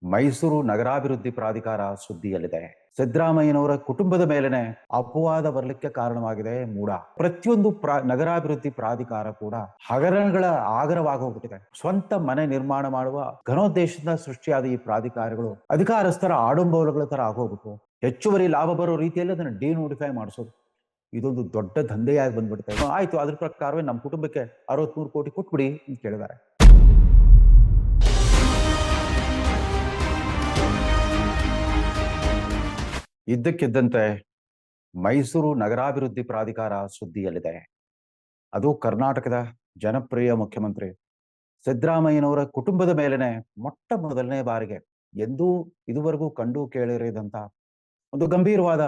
ಮೈಸೂರು ನಗರಾಭಿವೃದ್ಧಿ ಪ್ರಾಧಿಕಾರ ಸುದ್ದಿಯಲ್ಲಿದೆ. ಸಿದ್ದರಾಮಯ್ಯನವರ ಕುಟುಂಬದ ಮೇಲೆನೆ ಅಪವಾದ ಬರಲಿಕ್ಕೆ ಕಾರಣವಾಗಿದೆ ಮೂಡ. ಪ್ರತಿಯೊಂದು ನಗರಾಭಿವೃದ್ಧಿ ಪ್ರಾಧಿಕಾರ ಕೂಡ ಹಗರಣಗಳ ಆಗರವಾಗಿ ಹೋಗ್ಬಿಟ್ಟಿದೆ. ಸ್ವಂತ ಮನೆ ನಿರ್ಮಾಣ ಮಾಡುವ ಘನೋದ್ದೇಶದಿಂದ ಸೃಷ್ಟಿಯಾದ ಈ ಪ್ರಾಧಿಕಾರಗಳು ಅಧಿಕಾರಸ್ಥರ ಆಡಂಬರಗಳ ತರ ಆಗೋಗ್ಬಿಟ್ಟು ಹೆಚ್ಚುವರಿ ಲಾಭ ಬರೋ ರೀತಿಯಲ್ಲಿ ಅದನ್ನು ಡಿನೋಟಿಫೈ ಮಾಡಿಸೋದು ಇದೊಂದು ದೊಡ್ಡ ದಂಧೆಯಾಗಿ ಬಂದ್ಬಿಡುತ್ತೆ. ಆಯ್ತು, ಅದ್ರ ಪ್ರಕಾರವೇ ನಮ್ಮ ಕುಟುಂಬಕ್ಕೆ 63 ಕೋಟಿ ಕೊಟ್ಬಿಡಿ ಅಂತ ಕೇಳಿದ್ದಾರೆ. ಇದ್ದಕ್ಕಿದ್ದಂತೆ ಮೈಸೂರು ನಗರಾಭಿವೃದ್ಧಿ ಪ್ರಾಧಿಕಾರ ಸುದ್ದಿಯಲ್ಲಿದೆ. ಅದು ಕರ್ನಾಟಕದ ಜನಪ್ರಿಯ ಮುಖ್ಯಮಂತ್ರಿ ಸಿದ್ದರಾಮಯ್ಯನವರ ಕುಟುಂಬದ ಮೇಲೆನೆ ಮೊಟ್ಟ ಮೊದಲನೇ ಬಾರಿಗೆ ಎಂದೂ ಇದುವರೆಗೂ ಕಂಡು ಕೇಳಿರದಂತ ಒಂದು ಗಂಭೀರವಾದ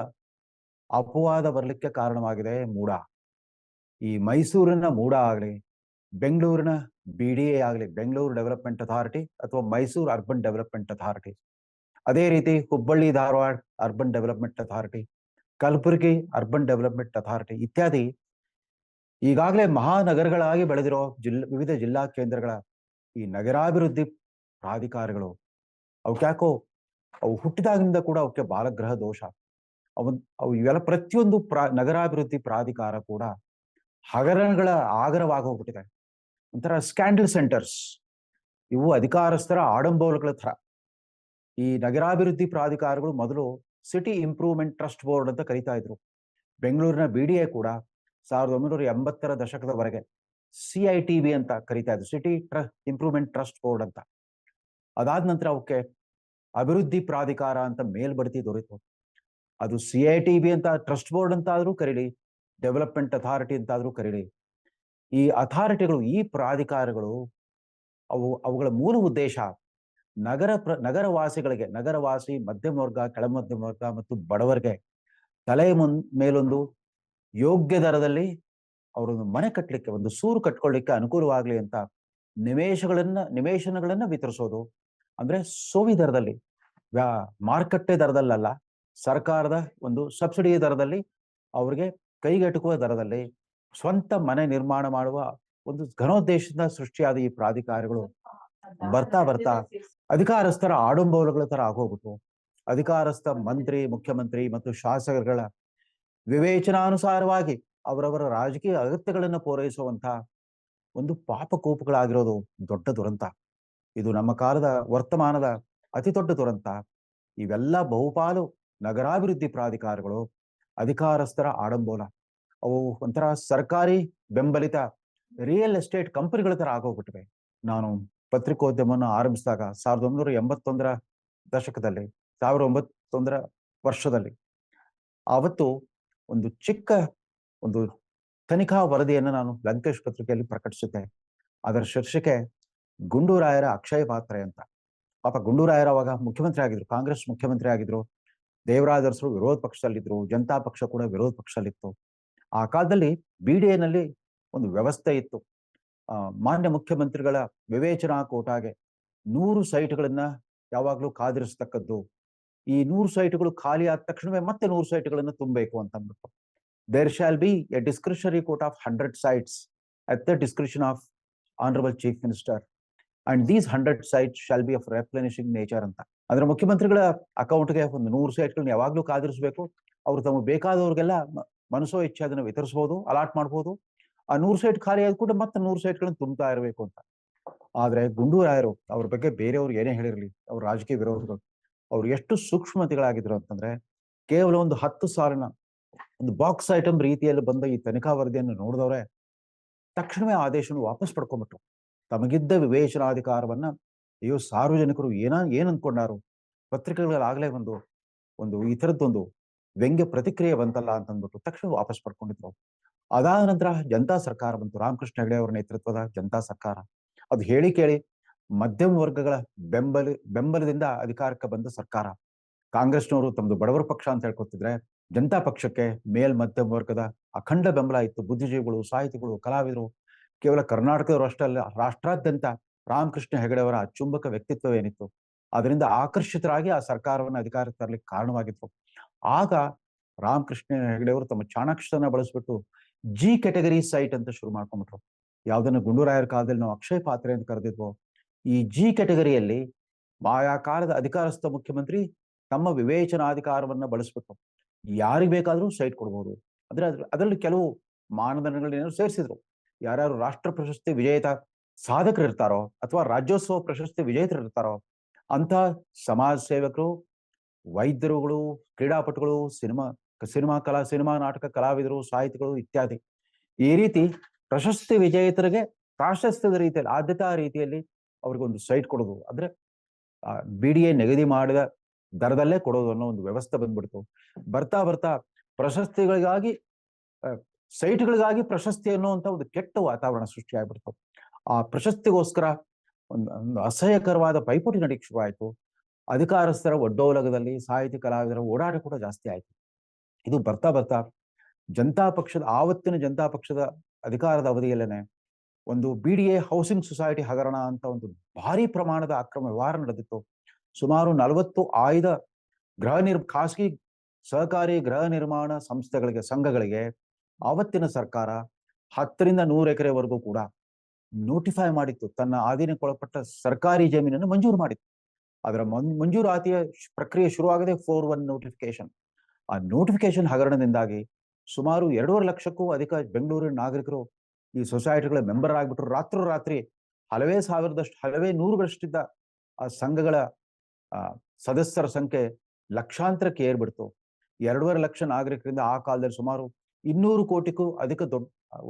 ಅಪವಾದ ಬರಲಿಕ್ಕೆ ಕಾರಣವಾಗಿದೆ ಮೂಡ. ಈ ಮೈಸೂರಿನ ಮೂಡ ಆಗಲಿ, ಬೆಂಗಳೂರಿನ BDA ಆಗಲಿ, ಬೆಂಗಳೂರು ಡೆವಲಪ್ಮೆಂಟ್ ಅಥಾರಿಟಿ ಅಥವಾ ಮೈಸೂರು ಅರ್ಬನ್ ಡೆವಲಪ್ಮೆಂಟ್ ಅಥಾರಿಟಿ, ಅದೇ ರೀತಿ Hubballi Dharwad urban development authority, Kalaburagi urban development authority ಇತ್ಯಾದಿ ಈಗಾಗಲೇ ಮಹಾನಗರಗಳಾಗಿ ಬೆಳೆದಿರೋ ವಿವಿಧ ಜಿಲ್ಲಾ ಕೇಂದ್ರಗಳ ಈ ನಗರಾಭಿವೃದ್ಧಿ ಪ್ರಾಧಿಕಾರಗಳು ಅವಕ್ಯಾಕೋ ಅವು ಹುಟ್ಟಿದಾಗಿನಿಂದ ಕೂಡ ಅವಕ್ಕೆ ಬಾಲಗ್ರಹ ದೋಷ. ಅವು ಇವೆಲ್ಲ ಪ್ರತಿಯೊಂದು ನಗರಾಭಿವೃದ್ಧಿ ಪ್ರಾಧಿಕಾರ ಕೂಡ ಹಗರಣಗಳ ಆಗರವಾಗಿ ಹೋಗ್ಬಿಟ್ಟಿದೆ. ಒಂಥರ ಸ್ಕ್ಯಾಂಡಲ್ ಸೆಂಟರ್ಸ್. ಇವು ಅಧಿಕಾರಸ್ಥರ ಆಡಂಬರಗಳ ತರ. ಈ ನಗರಾಭಿವೃದ್ಧಿ ಪ್ರಾಧಿಕಾರಗಳು ಮೊದಲು ಸಿಟಿ ಇಂಪ್ರೂವ್ಮೆಂಟ್ ಟ್ರಸ್ಟ್ ಬೋರ್ಡ್ ಅಂತ ಕರೀತಾ ಇದ್ರು. ಬೆಂಗಳೂರಿನ BDA ಕೂಡ 1980ರ ದಶಕದವರೆಗೆ CITB ಅಂತ ಕರೀತಾ ಇದ್ರು, ಸಿಟಿ ಇಂಪ್ರೂವ್ಮೆಂಟ್ ಟ್ರಸ್ಟ್ ಬೋರ್ಡ್ ಅಂತ. ಅದಾದ ನಂತರ ಅವಕ್ಕೆ ಅಭಿವೃದ್ಧಿ ಪ್ರಾಧಿಕಾರ ಅಂತ ಮೇಲ್ಬಡ್ತಿ ದೊರೆಯಿತು. ಅದು CITB ಅಂತ ಟ್ರಸ್ಟ್ ಬೋರ್ಡ್ ಅಂತ ಆದ್ರೂ ಕರೀಲಿ, ಡೆವಲಪ್ಮೆಂಟ್ ಅಥಾರಿಟಿ ಅಂತ ಆದ್ರೂ ಕರೀಲಿ, ಈ ಅಥಾರಿಟಿಗಳು, ಈ ಪ್ರಾಧಿಕಾರಗಳು ಅವುಗಳ ಮೂಲ ಉದ್ದೇಶ ನಗರವಾಸಿಗಳಿಗೆ, ನಗರವಾಸಿ ಮಧ್ಯಮ ವರ್ಗ, ಕೆಳ ಮಧ್ಯಮ ವರ್ಗ ಮತ್ತು ಬಡವರಿಗೆ ತಲೆ ಮೇಲೊಂದು ಯೋಗ್ಯ ದರದಲ್ಲಿ ಅವರೊಂದು ಮನೆ ಕಟ್ಟಲಿಕ್ಕೆ, ಒಂದು ಸೂರು ಕಟ್ಕೊಳ್ಳಿಕ್ಕೆ ಅನುಕೂಲವಾಗಲಿ ಅಂತ ನಿವೇಶನಗಳನ್ನ ವಿತರಿಸೋದು. ಅಂದ್ರೆ ಸೋವಿ ದರದಲ್ಲಿ, ಮಾರುಕಟ್ಟೆ ದರದಲ್ಲ, ಸರ್ಕಾರದ ಒಂದು ಸಬ್ಸಿಡಿ ದರದಲ್ಲಿ, ಅವ್ರಿಗೆ ಕೈಗೆಟುಕುವ ದರದಲ್ಲಿ ಸ್ವಂತ ಮನೆ ನಿರ್ಮಾಣ ಮಾಡುವ ಒಂದು ಘನೋದ್ದೇಶದಿಂದ ಸೃಷ್ಟಿಯಾದ ಈ ಪ್ರಾಧಿಕಾರಗಳು ಬರ್ತಾ ಬರ್ತಾ ಅಧಿಕಾರಸ್ಥರ ಆಡಂಬರಗಳ ತರ ಆಗೋಗ್ಬಿಟ್ಟು ಅಧಿಕಾರಸ್ಥ ಮಂತ್ರಿ, ಮುಖ್ಯಮಂತ್ರಿ ಮತ್ತು ಶಾಸಕರುಗಳ ವಿವೇಚನಾನುಸಾರವಾಗಿ ಅವರವರ ರಾಜಕೀಯ ಅಗತ್ಯಗಳನ್ನು ಪೂರೈಸುವಂತ ಒಂದು ಪಾಪಕೋಪಗಳಾಗಿರೋದು ದೊಡ್ಡ ದುರಂತ. ಇದು ನಮ್ಮ ಕಾಲದ ವರ್ತಮಾನದ ಅತಿ ದೊಡ್ಡ ದುರಂತ. ಇವೆಲ್ಲ ಬಹುಪಾಲು ನಗರಾಭಿವೃದ್ಧಿ ಪ್ರಾಧಿಕಾರಗಳು ಅಧಿಕಾರಸ್ಥರ ಆಡಂಬೋಲ. ಅವು ಒಂಥರ ಸರ್ಕಾರಿ ಬೆಂಬಲಿತ ರಿಯಲ್ ಎಸ್ಟೇಟ್ ಕಂಪನಿಗಳ ತರ ಆಗೋಗ್ಬಿಟ್ಟಿವೆ. ನಾನು ಪತ್ರಿಕೋದ್ಯಮವನ್ನು ಆರಂಭಿಸಿದಾಗ 1981ರ ದಶಕದಲ್ಲಿ, 1901ರ ವರ್ಷದಲ್ಲಿ, ಆವತ್ತು ಒಂದು ಚಿಕ್ಕ ಒಂದು ತನಿಖಾ ವರದಿಯನ್ನು ನಾನು ಲಂಕೇಶ್ ಪತ್ರಿಕೆಯಲ್ಲಿ ಪ್ರಕಟಿಸಿದ್ದೆ. ಅದರ ಶೀರ್ಷಿಕೆ ಗುಂಡೂರಾಯರ ಅಕ್ಷಯ ಪಾತ್ರೆ ಅಂತ. ಪಾಪ ಗುಂಡೂರಾಯರ ಅವಾಗ ಮುಖ್ಯಮಂತ್ರಿ ಆಗಿದ್ರು, ಕಾಂಗ್ರೆಸ್ ಮುಖ್ಯಮಂತ್ರಿ ಆಗಿದ್ರು. ದೇವರಾಜ ಅರಸರು ವಿರೋಧ ಪಕ್ಷದಲ್ಲಿದ್ರು, ಜನತಾ ಪಕ್ಷ ಕೂಡ ವಿರೋಧ ಪಕ್ಷದಲ್ಲಿತ್ತು. ಆ ಕಾಲದಲ್ಲಿ BDAನಲ್ಲಿ ಒಂದು ವ್ಯವಸ್ಥೆ ಇತ್ತು. ಮಾನ್ಯ ಮುಖ್ಯಮಂತ್ರಿಗಳ ವಿವೇಚನಾ ಕೋಟಾಗೆ 100 ಸೈಟ್ಗಳನ್ನ ಯಾವಾಗ್ಲೂ ಕಾದಿರಿಸ್ತಕ್ಕದ್ದು. ಈ 100 ಸೈಟ್ಗಳು ಖಾಲಿ ಆದ ತಕ್ಷಣವೇ ಮತ್ತೆ 100 ಸೈಟ್ಗಳನ್ನ ತುಂಬಬೇಕು ಅಂತ ಅಂದ್ಬಿಟ್ಟು. There shall be a discretionary quota of 100 sites at the discretion of Honorable Chief Minister and these 100 sites shall be of replenishing nature ಅಂತ. ಅಂದ್ರೆ ಮುಖ್ಯಮಂತ್ರಿಗಳ ಅಕೌಂಟ್ಗೆ ಒಂದು 100 ಸೈಟ್ಗಳನ್ನ ಯಾವಾಗ್ಲೂ ಕಾದಿರಿಸಬೇಕು. ಅವ್ರು ತಮಗೆ ಬೇಕಾದವ್ರಿಗೆಲ್ಲ ಮನಸೋ ಇಚ್ಛೆ ಅದನ್ನ ವಿತರಿಸಬಹುದು, ಅಲಾಟ್ ಮಾಡಬಹುದು. ಆ 100 ಸೈಟ್ ಖಾಲಿ ಆದ ಕೂಡ ಮತ್ತೆ 100 ಸೈಟ್ಗಳನ್ನ ತುಂಬ್ತಾ ಇರಬೇಕು ಅಂತ. ಆದ್ರೆ ಗುಂಡೂರಾಯರು ಅವ್ರ ಬಗ್ಗೆ ಬೇರೆಯವ್ರು ಏನೇ ಹೇಳಿರ್ಲಿ, ಅವ್ರ ರಾಜಕೀಯ ವಿರೋಧಿಗಳು, ಅವ್ರು ಎಷ್ಟು ಸೂಕ್ಷ್ಮತೆಗಳಾಗಿದ್ರು ಅಂತಂದ್ರೆ, ಕೇವಲ ಒಂದು 10 ಸಾಲಿನ ಒಂದು ಬಾಕ್ಸ್ ಐಟಮ್ ರೀತಿಯಲ್ಲಿ ಬಂದ ಈ ತನಿಖಾ ವರದಿಯನ್ನು ನೋಡಿದವ್ರೆ ತಕ್ಷಣವೇ ಆದೇಶವನ್ನು ವಾಪಸ್ ಪಡ್ಕೊಂಡ್ಬಿಟ್ರು. ತಮಗಿದ್ದ ವಿವೇಚನಾಧಿಕಾರವನ್ನ ಅಯ್ಯೋ ಸಾರ್ವಜನಿಕರು ಏನ್ ಅನ್ಕೊಂಡಾರು, ಪತ್ರಿಕೆಗಳಾಗ್ಲೇ ಒಂದು ಈ ಥರದ್ದೊಂದು ವ್ಯಂಗ್ಯ ಪ್ರತಿಕ್ರಿಯೆ ಬಂತಲ್ಲ ಅಂತ ಅಂದ್ಬಿಟ್ಟು ತಕ್ಷಣ ವಾಪಸ್ ಪಡ್ಕೊಂಡಿದ್ರು. ಅದಾದ ನಂತರ ಜನತಾ ಸರ್ಕಾರ ಬಂತು, ರಾಮಕೃಷ್ಣ ಹೆಗಡೆ ಅವರ ನೇತೃತ್ವದ ಜನತಾ ಸರ್ಕಾರ. ಅದು ಹೇಳಿ ಕೇಳಿ ಮಧ್ಯಮ ವರ್ಗಗಳ ಬೆಂಬಲದಿಂದ ಅಧಿಕಾರಕ್ಕೆ ಬಂದ ಸರ್ಕಾರ. ಕಾಂಗ್ರೆಸ್ನವರು ತಮ್ಮದು ಬಡವರ ಪಕ್ಷ ಅಂತ ಹೇಳ್ಕೊತಿದ್ರೆ, ಜನತಾ ಪಕ್ಷಕ್ಕೆ ಮಧ್ಯಮ ವರ್ಗದ ಅಖಂಡ ಬೆಂಬಲ ಇತ್ತು. ಬುದ್ಧಿಜೀವಿಗಳು, ಸಾಹಿತಿಗಳು, ಕಲಾವಿದರು, ಕೇವಲ ಕರ್ನಾಟಕದವರು ಅಷ್ಟಲ್ಲ, ರಾಷ್ಟ್ರಾದ್ಯಂತ ರಾಮಕೃಷ್ಣ ಹೆಗಡೆ ಅವರ ಅಚುಂಬಕ ವ್ಯಕ್ತಿತ್ವ ಏನಿತ್ತು ಅದರಿಂದ ಆಕರ್ಷಿತರಾಗಿ ಆ ಸರ್ಕಾರವನ್ನು ಅಧಿಕಾರಕ್ಕೆ ತರಲಿಕ್ಕೆ ಕಾರಣವಾಗಿತ್ತು. ಆಗ ರಾಮಕೃಷ್ಣ ಹೆಗಡೆ ಅವರು ತಮ್ಮ ಚಾಣಾಕ್ಷತನ ಬಳಸ್ಬಿಟ್ಟು G ಕ್ಯಾಟಗರಿ ಸೈಟ್ ಅಂತ ಶುರು ಮಾಡ್ಕೊಂಡ್ಬಿಟ್ರು. ಯಾವ್ದನ್ನ ಗುಂಡೂರಾಯರ ಕಾಲದಲ್ಲಿ ನಾವು ಅಕ್ಷಯ ಪಾತ್ರೆ ಅಂತ ಕರೆದಿದ್ವೋ, ಈ G ಕ್ಯಾಟಗರಿಯಲ್ಲಿ ಆಯಾ ಕಾಲದ ಅಧಿಕಾರಸ್ಥ ಮುಖ್ಯಮಂತ್ರಿ ತಮ್ಮ ವಿವೇಚನಾಧಿಕಾರವನ್ನ ಬಳಸ್ಬಿಟ್ಟು ಯಾರಿಗೆ ಬೇಕಾದ್ರೂ ಸೈಟ್ ಕೊಡ್ಬೋದು. ಅಂದ್ರೆ ಅದರಲ್ಲಿ ಕೆಲವು ಮಾನದಂಡಗಳನ್ನೇನೋ ಸೇರಿಸಿದ್ರು. ಯಾರ್ಯಾರು ರಾಷ್ಟ್ರ ಪ್ರಶಸ್ತಿ ವಿಜೇತ ಸಾಧಕರು ಇರ್ತಾರೋ ಅಥವಾ ರಾಜ್ಯೋತ್ಸವ ಪ್ರಶಸ್ತಿ ವಿಜೇತರು ಇರ್ತಾರೋ ಅಂತ ಸಮಾಜ ಸೇವಕರು, ವೈದ್ಯರುಗಳು, ಕ್ರೀಡಾಪಟುಗಳು, ಸಿನಿಮಾ ನಾಟಕ ಕಲಾವಿದರು, ಸಾಹಿತಿಗಳು ಇತ್ಯಾದಿ ಈ ರೀತಿ ಪ್ರಶಸ್ತಿ ವಿಜೇತರಿಗೆ ಪ್ರಾಶಸ್ತ್ಯದ ರೀತಿಯಲ್ಲಿ ಆದ್ಯತಾ ರೀತಿಯಲ್ಲಿ ಅವ್ರಿಗೊಂದು ಸೈಟ್ ಕೊಡೋದು. ಅಂದ್ರೆ BDA ನಿಗದಿ ಮಾಡಿದ ದರದಲ್ಲೇ ಕೊಡೋದು ಅನ್ನೋ ಒಂದು ವ್ಯವಸ್ಥೆ ಬಂದ್ಬಿಡ್ತು. ಬರ್ತಾ ಬರ್ತಾ ಪ್ರಶಸ್ತಿಗಳಿಗಾಗಿ ಸೈಟ್ಗಳಿಗಾಗಿ ಪ್ರಶಸ್ತಿ ಅನ್ನುವಂಥ ಒಂದು ಕೆಟ್ಟ ವಾತಾವರಣ ಸೃಷ್ಟಿಯಾಗ್ಬಿಡ್ತು. ಆ ಪ್ರಶಸ್ತಿಗೋಸ್ಕರ ಒಂದು ಅಸಹ್ಯಕರವಾದ ಪೈಪೋಟಿ ನಡೀಕ್ ಶುರುವಾಯಿತು. ಅಧಿಕಾರಸ್ಥರ ಒಡ್ಡೋಲಗದಲ್ಲಿ ಸಾಹಿತಿ ಕಲಾವಿದರ ಓಡಾಟ ಕೂಡ ಜಾಸ್ತಿ ಆಯಿತು. ಇದು ಬರ್ತಾ ಬರ್ತಾ ಆವತ್ತಿನ ಜನತಾ ಪಕ್ಷದ ಅಧಿಕಾರದ ಅವಧಿಯಲ್ಲೇನೆ ಒಂದು BDA ಹೌಸಿಂಗ್ ಸೊಸೈಟಿ ಹಗರಣ ಅಂತ ಒಂದು ಭಾರಿ ಪ್ರಮಾಣದ ಅಕ್ರಮ ವ್ಯವಹಾರ ನಡೆದಿತ್ತು. ಸುಮಾರು 40 ಆಯ್ದ ಖಾಸಗಿ ಸಹಕಾರಿ ಗೃಹ ನಿರ್ಮಾಣ ಸಂಘಗಳಿಗೆ ಆವತ್ತಿನ ಸರ್ಕಾರ 10ರಿಂದ 100 ಎಕರೆವರೆಗೂ ಕೂಡ ನೋಟಿಫೈ ಮಾಡಿತ್ತು. ತನ್ನ ಅಧೀನಕ್ಕೊಳಪಟ್ಟ ಸರ್ಕಾರಿ ಜಮೀನನ್ನು ಮಂಜೂರು ಮಾಡಿತ್ತು. ಅದರ ಮಂಜೂರಾತಿಯ ಪ್ರಕ್ರಿಯೆ ಶುರುವಾಗದೆ 4-1 ನೋಟಿಫಿಕೇಶನ್. ಆ ನೋಟಿಫಿಕೇಶನ್ ಹಗರಣದಿಂದಾಗಿ ಸುಮಾರು 2.5 ಲಕ್ಷಕ್ಕೂ ಅಧಿಕ ಬೆಂಗಳೂರಿನ ನಾಗರಿಕರು ಈ ಸೊಸೈಟಿಗಳ ಮೆಂಬರ್ ಆಗ್ಬಿಟ್ರು. ರಾತ್ರಿ ಹಲವೇ ನೂರುಗಳಷ್ಟಿದ್ದ ಆ ಸಂಘಗಳ ಸದಸ್ಯರ ಸಂಖ್ಯೆ ಲಕ್ಷಾಂತರಕ್ಕೆ ಏರ್ಬಿಡ್ತು. 2.5 ಲಕ್ಷ ನಾಗರಿಕರಿಂದ ಆ ಕಾಲದಲ್ಲಿ ಸುಮಾರು 200 ಕೋಟಿಗೂ ಅಧಿಕ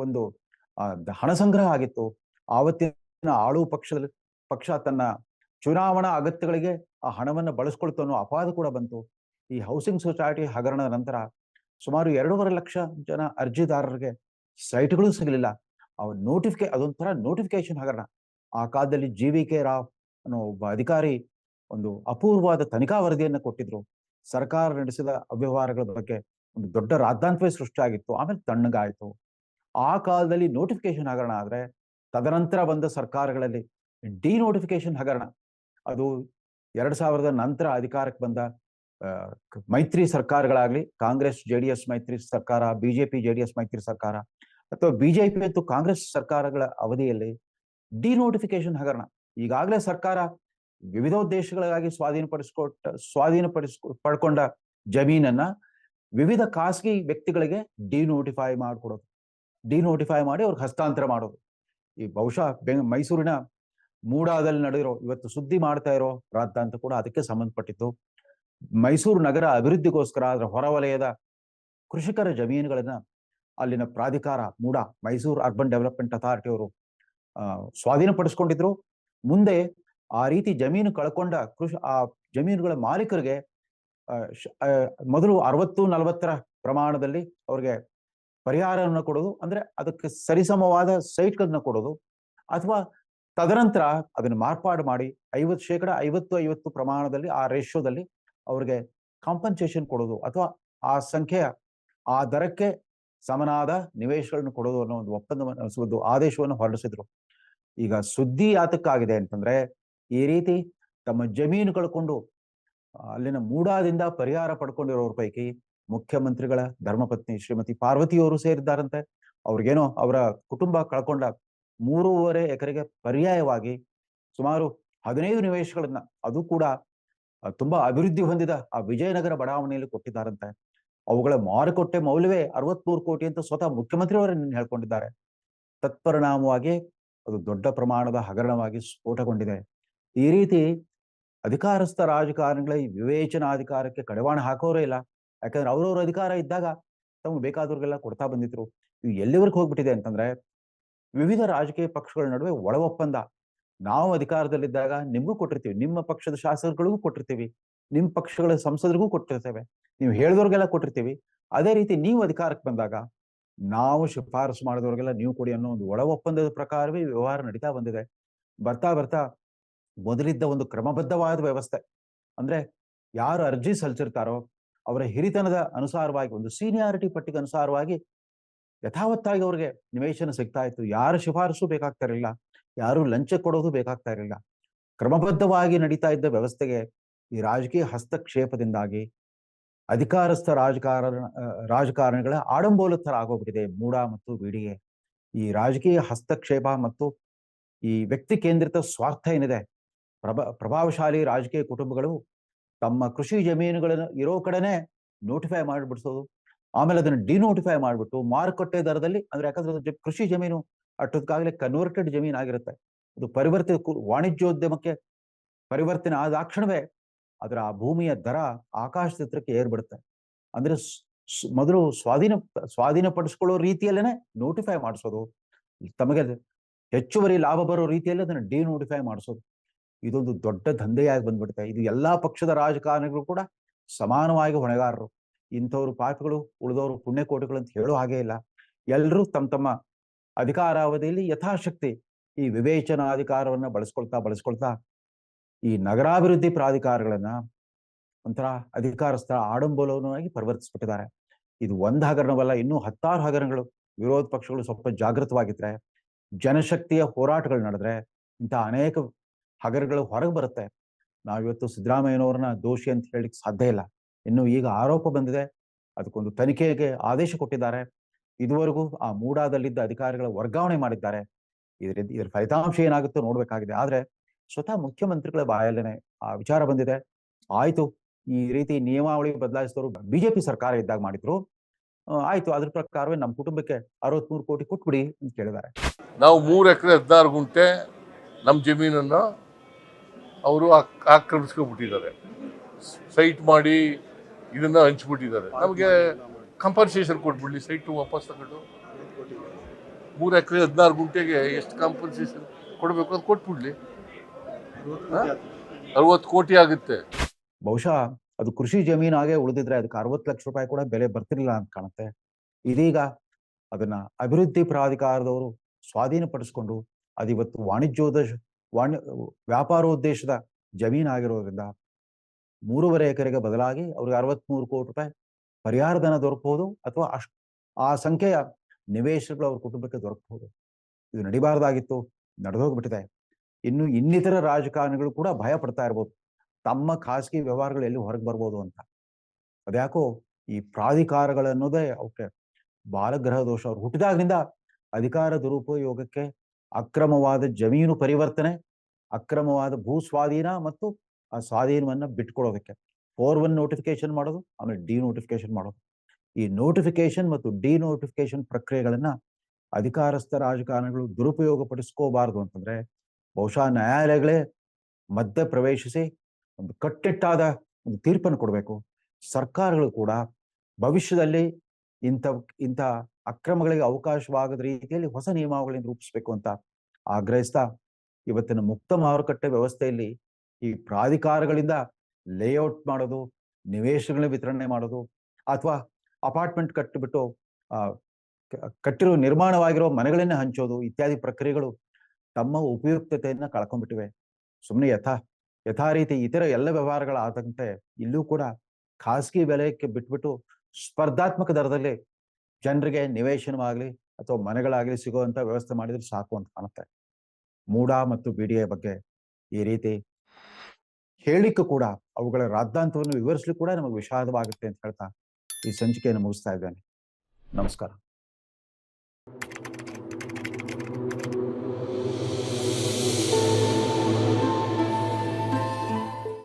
ಒಂದು ಹಣ ಸಂಗ್ರಹ ಆಗಿತ್ತು. ಆವತ್ತಿನ ಪಕ್ಷ ತನ್ನ ಚುನಾವಣಾ ಅಗತ್ಯಗಳಿಗೆ ಆ ಹಣವನ್ನು ಬಳಸ್ಕೊಳ್ತು ಅನ್ನೋ ಅಪವಾದ ಕೂಡ ಬಂತು. ಈ ಹೌಸಿಂಗ್ ಸೊಸೈಟಿ ಹಗರಣದ ನಂತರ ಸುಮಾರು 2.5 ಲಕ್ಷ ಜನ ಅರ್ಜಿದಾರರಿಗೆ ಸೈಟ್ಗಳು ಸಿಗಲಿಲ್ಲ. ಅದೊಂಥರ ನೋಟಿಫಿಕೇಶನ್ ಹಗರಣ. ಆ ಕಾಲದಲ್ಲಿ GVK ರಾವ್ ಅನ್ನೋ ಒಬ್ಬ ಅಧಿಕಾರಿ ಒಂದು ಅಪೂರ್ವವಾದ ತನಿಖಾ ವರದಿಯನ್ನು ಕೊಟ್ಟಿದ್ರು. ಸರ್ಕಾರ ನಡೆಸಿದ ಅವ್ಯವಹಾರಗಳ ಬಗ್ಗೆ ಒಂದು ದೊಡ್ಡ ರಾದ್ಧಾಂತವೇ ಸೃಷ್ಟಿಯಾಗಿತ್ತು. ಆಮೇಲೆ ತಣ್ಣಗಾಯಿತು. ಆ ಕಾಲದಲ್ಲಿ ನೋಟಿಫಿಕೇಶನ್ ಹಗರಣ ಆದ್ರೆ ತದನಂತರ ಬಂದ ಸರ್ಕಾರಗಳಲ್ಲಿ ಡಿನೋಟಿಫಿಕೇಶನ್ ಹಗರಣ, ಅದು 2000 ನಂತರ ಅಧಿಕಾರಕ್ಕೆ ಬಂದ ಮೈತ್ರಿ ಸರ್ಕಾರಗಳಾಗ್ಲಿ, ಕಾಂಗ್ರೆಸ್ JDS ಮೈತ್ರಿ ಸರ್ಕಾರ, BJP JDS ಮೈತ್ರಿ ಸರ್ಕಾರ ಅಥವಾ BJP ಮತ್ತು ಕಾಂಗ್ರೆಸ್ ಸರ್ಕಾರಗಳ ಅವಧಿಯಲ್ಲಿ ಡಿನೋಟಿಫಿಕೇಶನ್ ಹಗರಣ. ಈಗಾಗಲೇ ಸರ್ಕಾರ ವಿವಿಧೋದ್ದೇಶಗಳಿಗಾಗಿ ಪಡ್ಕೊಂಡ ಜಮೀನನ್ನ ವಿವಿಧ ಖಾಸಗಿ ವ್ಯಕ್ತಿಗಳಿಗೆ ಡಿನೋಟಿಫೈ ಮಾಡಿ ಅವ್ರಿಗೆ ಹಸ್ತಾಂತರ ಮಾಡೋದು. ಈ ಬಹುಶಃ ಮೈಸೂರಿನ ಮೂಡಾದಲ್ಲಿ ನಡೆದಿರೋ ಇವತ್ತು ಸುದ್ದಿ ಮಾಡ್ತಾ ಇರೋ ರಾದ್ಧಾಂತ ಕೂಡ ಅದಕ್ಕೆ ಸಂಬಂಧಪಟ್ಟಿತ್ತು. ಮೈಸೂರು ನಗರ ಅಭಿವೃದ್ಧಿಗೋಸ್ಕರ ಅದರ ಹೊರವಲಯದ ಕೃಷಿಕರ ಜಮೀನುಗಳನ್ನ ಅಲ್ಲಿನ ಪ್ರಾಧಿಕಾರ ಮೈಸೂರು ಅರ್ಬನ್ ಡೆವಲಪ್ಮೆಂಟ್ ಅಥಾರಿಟಿ ಅವರು ಸ್ವಾಧೀನಪಡಿಸ್ಕೊಂಡಿದ್ರು. ಮುಂದೆ ಆ ರೀತಿ ಜಮೀನು ಕಳ್ಕೊಂಡ ಆ ಜಮೀನುಗಳ ಮಾಲೀಕರಿಗೆ ಮೊದಲು 60-40 ಪ್ರಮಾಣದಲ್ಲಿ ಅವ್ರಿಗೆ ಪರಿಹಾರವನ್ನು ಕೊಡೋದು, ಅಂದ್ರೆ ಅದಕ್ಕೆ ಸರಿಸಮವಾದ ಸೈಟ್ಗಳನ್ನ ಕೊಡೋದು, ಅಥವಾ ತದನಂತರ ಅದನ್ನು ಮಾರ್ಪಾಡು ಮಾಡಿ 50% ಪ್ರಮಾಣದಲ್ಲಿ ಆ ರೇಷಿಯೋದಲ್ಲಿ ಅವ್ರಿಗೆ ಕಾಂಪನ್ಸೇಷನ್ ಕೊಡೋದು, ಅಥವಾ ಆ ದರಕ್ಕೆ ಸಮನಾದ ನಿವೇಶಗಳನ್ನು ಕೊಡೋದು ಅನ್ನೋ ಒಂದು ಆದೇಶವನ್ನು ಹೊರಡಿಸಿದ್ರು. ಈಗ ಸುದ್ದಿ ಯಾತಕ್ಕಾಗಿದೆ ಅಂತಂದ್ರೆ, ಈ ರೀತಿ ತಮ್ಮ ಜಮೀನು ಕಳ್ಕೊಂಡು ಅಲ್ಲಿನ ಮೂಡಾದಿಂದ ಪರಿಹಾರ ಪಡ್ಕೊಂಡಿರೋರ ಪೈಕಿ ಮುಖ್ಯಮಂತ್ರಿಗಳ ಧರ್ಮಪತ್ನಿ ಶ್ರೀಮತಿ ಪಾರ್ವತಿಯವರು ಸೇರಿದ್ದಾರಂತೆ. ಅವ್ರಿಗೇನೋ ಅವರ ಕುಟುಂಬ ಕಳ್ಕೊಂಡ 3.5 ಎಕರೆಗೆ ಪರ್ಯಾಯವಾಗಿ ಸುಮಾರು 15 ನಿವೇಶಗಳನ್ನ, ಅದು ಕೂಡ ತುಂಬಾ ಅಭಿವೃದ್ಧಿ ಹೊಂದಿದ ಆ ವಿಜಯನಗರ ಬಡಾವಣೆಯಲ್ಲಿ ಕೊಟ್ಟಿದ್ದಾರಂತೆ. ಅವುಗಳ ಮಾರುಕಟ್ಟೆ ಮೌಲ್ಯವೇ 63 ಕೋಟಿ ಅಂತ ಸ್ವತಃ ಮುಖ್ಯಮಂತ್ರಿಯವರೇ ಹೇಳ್ಕೊಂಡಿದ್ದಾರೆ. ತತ್ಪರಿಣಾಮವಾಗಿ ಅದು ದೊಡ್ಡ ಪ್ರಮಾಣದ ಹಗರಣವಾಗಿ ಸ್ಫೋಟಗೊಂಡಿದೆ. ಈ ರೀತಿ ಅಧಿಕಾರಸ್ಥ ರಾಜಕಾರಣಿಗಳ ಈ ವಿವೇಚನಾಧಿಕಾರಕ್ಕೆ ಕಡಿವಾಣ ಹಾಕೋರೇ ಇಲ್ಲ. ಯಾಕಂದ್ರೆ ಅವ್ರವ್ರ ಅಧಿಕಾರ ಇದ್ದಾಗ ತಮ್ಗೆ ಬೇಕಾದವ್ರಿಗೆಲ್ಲ ಕೊಡ್ತಾ ಬಂದಿದ್ರು. ಇದು ಎಲ್ಲಿವರೆಗೂ ಹೋಗ್ಬಿಟ್ಟಿದೆ ಅಂತಂದ್ರೆ, ವಿವಿಧ ರಾಜಕೀಯ ಪಕ್ಷಗಳ ನಡುವೆ ಒಳ ಒಪ್ಪಂದ. ನಾವು ಅಧಿಕಾರದಲ್ಲಿದ್ದಾಗ ನಿಮ್ಗೂ ಕೊಟ್ಟಿರ್ತೀವಿ, ನಿಮ್ಮ ಪಕ್ಷದ ಶಾಸಕರಿಗೂ ಕೊಟ್ಟಿರ್ತೀವಿ, ನಿಮ್ಮ ಪಕ್ಷಗಳ ಸಂಸದರಿಗೂ ಕೊಟ್ಟಿರ್ತೇವೆ, ನೀವು ಹೇಳಿದವ್ರಿಗೆಲ್ಲ ಕೊಟ್ಟಿರ್ತೀವಿ. ಅದೇ ರೀತಿ ನೀವು ಅಧಿಕಾರಕ್ಕೆ ಬಂದಾಗ ನಾವು ಶಿಫಾರಸು ಮಾಡಿದವ್ರಿಗೆಲ್ಲ ನೀವು ಕೊಡಿ ಅನ್ನೋ ಒಂದು ಒಳ ಒಪ್ಪಂದದ ಪ್ರಕಾರವೇ ವ್ಯವಹಾರ ನಡೀತಾ ಬಂದಿದೆ. ಬರ್ತಾ ಬರ್ತಾ ಮೊದಲಿದ್ದ ಒಂದು ಕ್ರಮಬದ್ಧವಾದ ವ್ಯವಸ್ಥೆ, ಅಂದ್ರೆ ಯಾರು ಅರ್ಜಿ ಸಲ್ಲಿಸಿರ್ತಾರೋ ಅವರ ಹಿರಿತನದ ಅನುಸಾರವಾಗಿ, ಒಂದು ಸೀನಿಯಾರಿಟಿ ಪಟ್ಟಿಗೆ ಅನುಸಾರವಾಗಿ ಯಥಾವತ್ತಾಗಿ ಅವ್ರಿಗೆ ನಿವೇಶನ ಸಿಗ್ತಾ ಇತ್ತು. ಯಾರ ಶಿಫಾರಸು ಬೇಕಾಗ್ತಾ ಇರಲಿಲ್ಲ, ಯಾರು ಲಂಚ ಕೊಡೋದು ಬೇಕಾಗ್ತಾ ಇರಲಿಲ್ಲ. ಕ್ರಮಬದ್ಧವಾಗಿ ನಡೀತಾ ಇದ್ದ ವ್ಯವಸ್ಥೆಗೆ ಈ ರಾಜಕೀಯ ಹಸ್ತಕ್ಷೇಪದಿಂದಾಗಿ ಅಧಿಕಾರಸ್ಥ ರಾಜಕಾರಣಿಗಳ ಆಡಂಬೋಲತ್ತರ ಆಗೋಗ್ಬಿಟ್ಟಿದೆ ಮೂಡ ಮತ್ತು BDA. ಈ ರಾಜಕೀಯ ಹಸ್ತಕ್ಷೇಪ ಮತ್ತು ಈ ವ್ಯಕ್ತಿ ಕೇಂದ್ರಿತ ಸ್ವಾರ್ಥ ಏನಿದೆ ಪ್ರಭಾವಶಾಲಿ ರಾಜಕೀಯ ಕುಟುಂಬಗಳು ತಮ್ಮ ಕೃಷಿ ಜಮೀನುಗಳನ್ನು ಇರೋ ಕಡೆನೆ ನೋಟಿಫೈ ಮಾಡಿಬಿಡಿಸೋದು, ಆಮೇಲೆ ಅದನ್ನು ಡಿನೋಟಿಫೈ ಮಾಡಿಬಿಟ್ಟು ಮಾರುಕಟ್ಟೆ ದರದಲ್ಲಿ, ಅಂದ್ರೆ ಯಾಕಂದ್ರೆ ಅದು ಕೃಷಿ ಜಮೀನು ಅಷ್ಟೊತ್ತಿಗಾಗಲೇ ಕನ್ವರ್ಟೆಡ್ ಜಮೀನು ಆಗಿರುತ್ತೆ, ಅದು ಪರಿವರ್ತಿತ ವಾಣಿಜ್ಯೋದ್ಯಮಕ್ಕೆ ಪರಿವರ್ತನೆ ಆದಾಕ್ಷಣವೇ ಅದರ ಆ ಭೂಮಿಯ ದರ ಆಕಾಶದೆತ್ತರಕ್ಕೆ ಏರ್ಬಿಡುತ್ತೆ. ಅಂದ್ರೆ ಮೊದಲು ಸ್ವಾಧೀನಪಡಿಸ್ಕೊಳ್ಳೋ ರೀತಿಯಲ್ಲೇನೆ ನೋಟಿಫೈ ಮಾಡಿಸೋದು, ತಮಗೆ ಹೆಚ್ಚುವರಿ ಲಾಭ ಬರೋ ರೀತಿಯಲ್ಲಿ ಅದನ್ನು ಡಿನೋಟಿಫೈ ಮಾಡಿಸೋದು, ಇದೊಂದು ದೊಡ್ಡ ದಂಧೆಯಾಗಿ ಬಂದ್ಬಿಡುತ್ತೆ. ಇದು ಎಲ್ಲಾ ಪಕ್ಷದ ರಾಜಕಾರಣಿಗಳು ಕೂಡ ಸಮಾನವಾಗಿ ಹೊಣೆಗಾರರು. ಇಂಥವ್ರು ಪಾಪಿಗಳು, ಉಳಿದವರು ಪುಣ್ಯಕೋಟಿಗಳು ಅಂತ ಹೇಳೋ ಹಾಗೆ ಇಲ್ಲ. ಎಲ್ಲರೂ ತಮ್ಮ ತಮ್ಮ ಅಧಿಕಾರಾವಧಿಯಲ್ಲಿ ಯಥಾಶಕ್ತಿ ಈ ವಿವೇಚನಾಧಿಕಾರವನ್ನ ಬಳಸ್ಕೊಳ್ತಾ ಈ ನಗರಾಭಿವೃದ್ಧಿ ಪ್ರಾಧಿಕಾರಗಳನ್ನ ಒಂಥರ ಅಧಿಕಾರಸ್ಥ ಆಡಂಬಲವನ್ನಾಗಿ ಪರಿವರ್ತಿಸ್ಬಿಟ್ಟಿದ್ದಾರೆ. ಇದು ಒಂದು ಹಗರಣವಲ್ಲ, ಇನ್ನೂ 10 ಹಗರಣಗಳು. ವಿರೋಧ ಪಕ್ಷಗಳು ಸ್ವಲ್ಪ ಜಾಗೃತವಾಗಿದ್ರೆ, ಜನಶಕ್ತಿಯ ಹೋರಾಟಗಳು ನಡೆದ್ರೆ ಇಂಥ ಅನೇಕ ಹಗರಣಗಳು ಹೊರಗೆ ಬರುತ್ತೆ. ನಾವಿವತ್ತು ಸಿದ್ದರಾಮಯ್ಯನವ್ರನ್ನ ದೋಷಿ ಅಂತ ಹೇಳಲಿಕ್ಕೆ ಸಾಧ್ಯ ಇಲ್ಲ. ಇನ್ನು ಈಗ ಆರೋಪ ಬಂದಿದೆ, ಅದಕ್ಕೊಂದು ತನಿಖೆಗೆ ಆದೇಶ ಕೊಟ್ಟಿದ್ದಾರೆ. ಇದುವರೆಗೂ ಆ ಮೂಡಾದಲ್ಲಿದ್ದ ಅಧಿಕಾರಿಗಳ ವರ್ಗಾವಣೆ ಮಾಡಿದ್ದಾರೆ. ಇದರ ಫಲಿತಾಂಶ ಏನಾಗುತ್ತೋ ನೋಡ್ಬೇಕಾಗಿದೆ. ಆದ್ರೆ ಸ್ವತಃ ಮುಖ್ಯಮಂತ್ರಿಗಳ ಬಾಯಲ್ಲೇನೆ ಆ ವಿಚಾರ ಬಂದಿದೆ. ಆಯ್ತು, ಈ ರೀತಿ ನಿಯಮಾವಳಿ ಬದಲಾಯಿಸಿದವರು ಬಿಜೆಪಿ ಸರ್ಕಾರ ಇದ್ದಾಗ ಮಾಡಿದ್ರು, ಆಯ್ತು ಅದ್ರ ಪ್ರಕಾರವೇ ನಮ್ಮ ಕುಟುಂಬಕ್ಕೆ 63 ಕೋಟಿ ಕೊಟ್ಬಿಡಿ ಅಂತ ಕೇಳಿದ್ದಾರೆ. ನಾವು 3 ಎಕರೆ 16 ಗುಂಟೆ ನಮ್ಮ ಜಮೀನನ್ನು ಅವರು ಆಕ್ರಮಿಸ್ಕೊಂಡ್ಬಿಟ್ಟಿದ್ದಾರೆ, ಸೈಟ್ ಮಾಡಿ ಇದನ್ನ ಹಂಚ್ಬಿಟ್ಟಿದ್ದಾರೆ. ನಮಗೆ ಕಂಪನ್ಸೇಷನ್ ಕೊಟ್ಬಿಡ್ಲಿ, ಸೈಟು ವಾಪಸ್ ತಗೊಂಡು 3 ಎಕರೆ 16 ಗುಂಟೆಗೆ ಎಷ್ಟು ಕಾಂಪನ್ಸೇಷನ್ ಕೊಡಬೇಕು ಅದು ಕೊಟ್ಬಿಡ್ಲಿ. 60 ಕೋಟಿ ಆಗುತ್ತೆ. ಬಹುಶಃ ಅದು ಕೃಷಿ ಜಮೀನಾಗೆ ಉಳಿದಿದ್ರೆ ಅದಕ್ಕೆ 60 ಲಕ್ಷ ರೂಪಾಯಿ ಕೂಡ ಬೆಲೆ ಬರ್ತಿರ್ಲಿಲ್ಲ ಅಂತ ಕಾಣುತ್ತೆ. ಇದೀಗ ಅದನ್ನ ಅಭಿವೃದ್ಧಿ ಪ್ರಾಧಿಕಾರದವರು ಸ್ವಾಧೀನಪಡಿಸ್ಕೊಂಡು ಅದಿವತ್ತು ವ್ಯಾಪಾರೋದ್ದೇಶದ ಜಮೀನಾಗಿರೋದ್ರಿಂದ 3.5 ಎಕರೆಗೆ ಬದಲಾಗಿ ಅವ್ರಿಗೆ 63 ಕೋಟಿ ರೂಪಾಯಿ ಪರಿಹಾರ ಧನ ದೊರಕಬಹುದು, ಅಥವಾ ಆ ಸಂಖ್ಯೆಯ ನಿವೇಶಗಳು ಅವ್ರ ಕುಟುಂಬಕ್ಕೆ ದೊರಕಬಹುದು. ಇದು ನಡಿಬಾರ್ದಾಗಿತ್ತು, ನಡೆದೋಗ್ಬಿಟ್ಟಿದೆ. ಇನ್ನಿತರ ರಾಜಕಾರಣಿಗಳು ಕೂಡ ಭಯ ಪಡ್ತಾ ಇರ್ಬೋದು, ತಮ್ಮ ಖಾಸಗಿ ವ್ಯವಹಾರಗಳು ಎಲ್ಲಿ ಹೊರಗೆ ಬರ್ಬೋದು ಅಂತ. ಅದ್ಯಾಕೋ ಈ ಪ್ರಾಧಿಕಾರಗಳನ್ನೋದೇ ಅವಕ್ಕೆ ಬಾಲಗ್ರಹ ದೋಷ. ಅವ್ರು ಹುಟ್ಟಿದಾಗಿನಿಂದ ಅಧಿಕಾರ ದುರುಪಯೋಗಕ್ಕೆ, ಅಕ್ರಮವಾದ ಜಮೀನು ಪರಿವರ್ತನೆ, ಅಕ್ರಮವಾದ ಭೂ ಸ್ವಾಧೀನ ಮತ್ತು ಆ ಸ್ವಾಧೀನವನ್ನ ಬಿಟ್ಕೊಡೋದಕ್ಕೆ 4-1 ನೋಟಿಫಿಕೇಶನ್ ಮಾಡೋದು, ಆಮೇಲೆ ಡಿನೋಟಿಫಿಕೇಶನ್ ಮಾಡೋದು. ಈ ನೋಟಿಫಿಕೇಶನ್ ಮತ್ತು ಡಿನೋಟಿಫಿಕೇಶನ್ ಪ್ರಕ್ರಿಯೆಗಳನ್ನ ಅಧಿಕಾರಸ್ಥ ರಾಜಕಾರಣಿಗಳು ದುರುಪಯೋಗ ಪಡಿಸ್ಕೋಬಾರದು ಅಂತಂದ್ರೆ ಬಹುಶಃ ನ್ಯಾಯಾಲಯಗಳೇ ಮಧ್ಯ ಪ್ರವೇಶಿಸಿ ಒಂದು ಕಟ್ಟಿಟ್ಟಾದ ಒಂದು ತೀರ್ಪನ್ನು ಕೊಡಬೇಕು. ಸರ್ಕಾರಗಳು ಕೂಡ ಭವಿಷ್ಯದಲ್ಲಿ ಇಂಥ ಅಕ್ರಮಗಳಿಗೆ ಅವಕಾಶವಾಗದ ರೀತಿಯಲ್ಲಿ ಹೊಸ ನಿಯಮಾವಳಿಯನ್ನು ರೂಪಿಸಬೇಕು ಅಂತ ಆಗ್ರಹಿಸ್ತಾ, ಇವತ್ತಿನ ಮುಕ್ತ ಮಾರುಕಟ್ಟೆ ವ್ಯವಸ್ಥೆಯಲ್ಲಿ ಈ ಪ್ರಾಧಿಕಾರಗಳಿಂದ ಲೇಔಟ್ ಮಾಡೋದು, ನಿವೇಶನಗಳ ವಿತರಣೆ ಮಾಡೋದು, ಅಥವಾ ಅಪಾರ್ಟ್ಮೆಂಟ್ ಕಟ್ಟಿಬಿಟ್ಟು ಕಟ್ಟಿರೋ ನಿರ್ಮಾಣವಾಗಿರೋ ಮನೆಗಳನ್ನೇ ಹಂಚೋದು ಇತ್ಯಾದಿ ಪ್ರಕ್ರಿಯೆಗಳು ತಮ್ಮ ಉಪಯುಕ್ತತೆಯನ್ನ ಕಳ್ಕೊಂಡ್ಬಿಟ್ಟಿವೆ. ಸುಮ್ಮನೆ ಯಥಾ ರೀತಿ ಇತರ ಎಲ್ಲ ವ್ಯವಹಾರಗಳಾದಂತೆ ಇಲ್ಲೂ ಕೂಡ ಖಾಸಗಿ ವಲಯಕ್ಕೆ ಬಿಟ್ಬಿಟ್ಟು ಸ್ಪರ್ಧಾತ್ಮಕ ದರದಲ್ಲಿ ಜನರಿಗೆ ನಿವೇಶನವಾಗಲಿ ಅಥವಾ ಮನೆಗಳಾಗಲಿ ಸಿಗುವಂತ ವ್ಯವಸ್ಥೆ ಮಾಡಿದ್ರೆ ಸಾಕು ಅಂತ ಕಾಣುತ್ತೆ. ಮೂಡಾ ಮತ್ತು ಬಿಡಿಎ ಬಗ್ಗೆ ಈ ರೀತಿ ಹೇಳಿಕ್ಕೂ ಕೂಡ, ಅವುಗಳ ರಾದ್ದಾಂತವನ್ನು ವಿವರಿಸಲಿಕ್ಕೆ ಕೂಡ ನಮಗೆ ವಿಷಾದವಾಗುತ್ತೆ ಅಂತ ಹೇಳ್ತಾ ಈ ಸಂಚಿಕೆಯನ್ನು ಮುಗಿಸ್ತಾ ಇದ್ದೇನೆ. ನಮಸ್ಕಾರ.